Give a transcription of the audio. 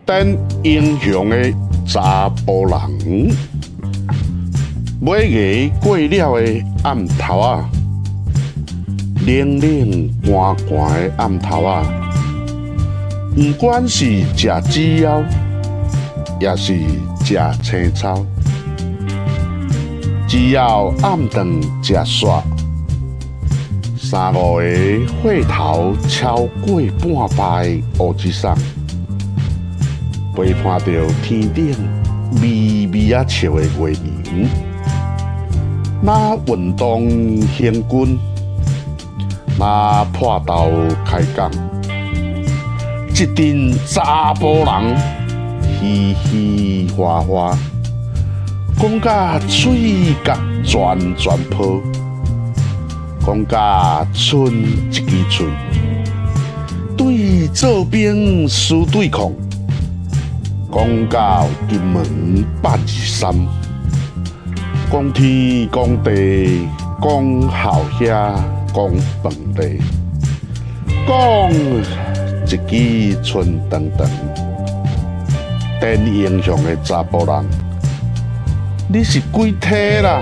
等英雄的查甫人，每个过了的暗头啊，冷冷寒寒的暗头啊，不管是食纸腰，也是食青草，只要暗顿食煞。三五个火头超过半排的乌鸡桑，陪伴着天顶微微啊笑的月圆。那运动行军，那破豆开讲，一阵查甫人嘻嘻哈哈，讲甲水甲转转泡。讲甲剩一支嘴，对做兵输对抗；讲到金门823，讲天讲地讲后遐讲饭地，讲一支春长长，等英雄的查甫人，你是几体啦？